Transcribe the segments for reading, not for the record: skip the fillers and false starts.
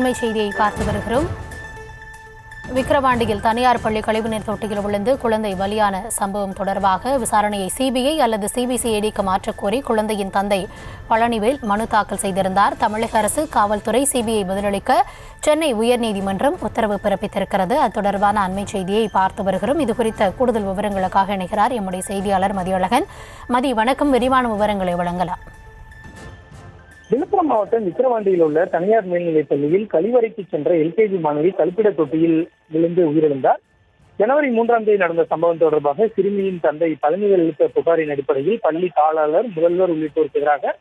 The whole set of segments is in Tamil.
அண்மை செய்தியை பார்த்து வருகிறோம். விக்கிரவாண்டியில் தனியார் பள்ளி கழிவுநீர் தொட்டியில் விழுந்து குழந்தை பலியான சம்பவம் தொடர்பாக விசாரணையை சிபிஐ அல்லது சிபிசிஐடிக்கு மாற்றக்கோரி குழந்தையின் தந்தை பழனிவேல் மனு தாக்கல் செய்திருந்தார். தமிழக அரசு, காவல்துறை, சிபிஐ பதிலளிக்க சென்னை உயர்நீதிமன்றம் உத்தரவு பிறப்பித்திருக்கிறது. அது தொடர்பான அண்மை செய்தியை பார்த்து வருகிறோம். இதுகுறித்த கூடுதல் விவரங்களுக்காக இணைகிறார் எம்முடைய செய்தியாளர் மதியழகன். வணக்கம். விரிவான விவரங்களை வழங்கலாம். விழுப்புரம் மாவட்டம் விக்கிரவாண்டியில் உள்ள தனியார் மேல்நிலைப் பள்ளியில் கழிவறைக்கு சென்ற எல்கேஜி மாணவி கழிப்பிட தொட்டியில் விழுந்து உயிரிழந்தார். ஜனவரி 3ஆம் தேதி நடந்த சம்பவம் தொடர்பாக சிறுமியின் தந்தை பழனிவேல் அளித்த புகாரின் அடிப்படையில் பள்ளி தாளாளர், முதல்வர் உள்ளிட்டோருக்கு எதிராக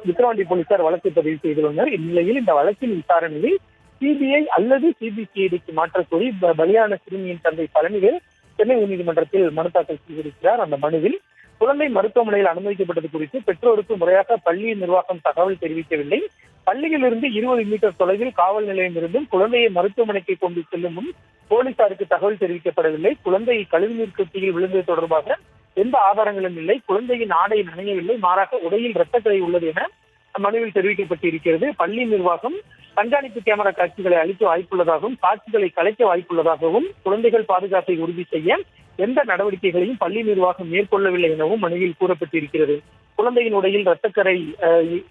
விக்கிரவாண்டி போலீசார் வழக்கு பதிவு செய்துள்ளனர். இந்நிலையில் இந்த வழக்கின் விசாரணையில் சிபிஐ அல்லது சிபிசிஐடிக்கு மாற்றக்கோரி பலியான சிறுமியின் தந்தை பழனிவேல் சென்னை உயர்நீதிமன்றத்தில் மனு தாக்கல் செய்திருக்கிறார். அந்த மனுவில் குழந்தை மருத்துவமனையில் அனுமதிக்கப்பட்டது குறித்து பெற்றோருக்கு முறையாக பள்ளி நிர்வாகம் தகவல் தெரிவிக்கவில்லை. பள்ளியிலிருந்து 20 மீட்டர் தொலைவில் காவல் நிலையம் இருந்தும் குழந்தையை மருத்துவமனைக்கு கொண்டு செல்லும் முன் போலீசாருக்கு தகவல் தெரிவிக்கப்படவில்லை. குழந்தை கழிவுநீர் தொட்டியில் விழுந்தது தொடர்பாக எந்த ஆதாரங்களும் இல்லை. குழந்தையின் ஆடை நனையவில்லை, மாறாக உடையில் இரத்தக்கறை உள்ளது என மனுவில் தெரிவிக்கப்பட்டிருக்கிறது. பள்ளி நிர்வாகம் கண்காணிப்பு கேமரா காட்சிகளை அளிக்க வாய்ப்புள்ளதாகவும், காட்சிகளை கலைக்க வாய்ப்புள்ளதாகவும், குழந்தைகள் பாதுகாப்பை உறுதி செய்ய எந்த நடவடிக்கைகளையும் பள்ளி நிர்வாகம் மேற்கொள்ளவில்லை எனவும் மனுவில் கூறப்பட்டிருக்கிறது. குழந்தையின் உடையில் இரத்தக்கரை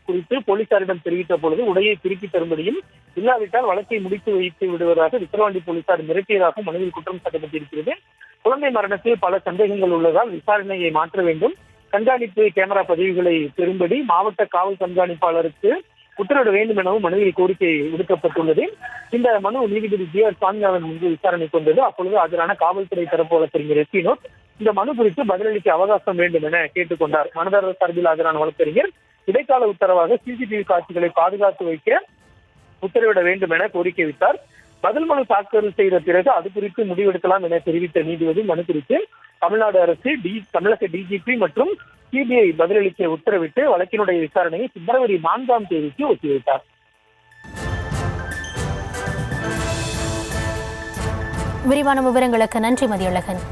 குறித்து போலீசாரிடம் தெரிவித்த பொழுது உடையை திருப்பி தரும்படியும், இல்லாவிட்டால் வழக்கை முடித்து வைத்து விடுவதாக விக்கிரவாண்டி போலீசார் மிரட்டியதாக மனுவில் குற்றம் சாட்டப்பட்டிருக்கிறது. குழந்தை மரணத்தில் பல சந்தேகங்கள் உள்ளதால் விசாரணையை மாற்ற வேண்டும், கண்காணிப்பு கேமரா பதிவுகளை பெறும்படி மாவட்ட காவல் கண்காணிப்பாளருக்கு உத்தரவிட வேண்டும் எனவும் மனுவில் கோரிக்கை விடுக்கப்பட்டுள்ளது. இந்த மனு நீதிபதி ஜி.ஆர். சாமிநாதன் முன்பு விசாரணை கொண்டது. அப்பொழுது ஆஜரான காவல்துறை தரப்பு வழக்கறிஞர் எஸ்வினோத் இந்த மனு குறித்து பதிலளிக்க அவகாசம் வேண்டும் என கேட்டுக்கொண்டார். மனுதாரர் சார்பில் ஆஜரான வழக்கறிஞர் இடைக்கால உத்தரவாக சிசிடிவி காட்சிகளை பாதுகாத்து வைக்க உத்தரவிட வேண்டும் என கோரிக்கை விட்டார். பதில் மனு தாக்கல் செய்த பிறகு அது குறித்து முடிவெடுக்கலாம் என தெரிவித்த நீதிபதி மனு குறித்து தமிழ்நாடு அரசு, தமிழக டிஜிபி மற்றும் சிபிஐ பதிலளிக்க உத்தரவிட்டு வழக்கினுடைய விசாரணையை பிப்ரவரி 4ஆம் தேதிக்கு ஒத்திவைத்தார். விரிவான விவரங்களுக்கு நன்றி மதியழகன்.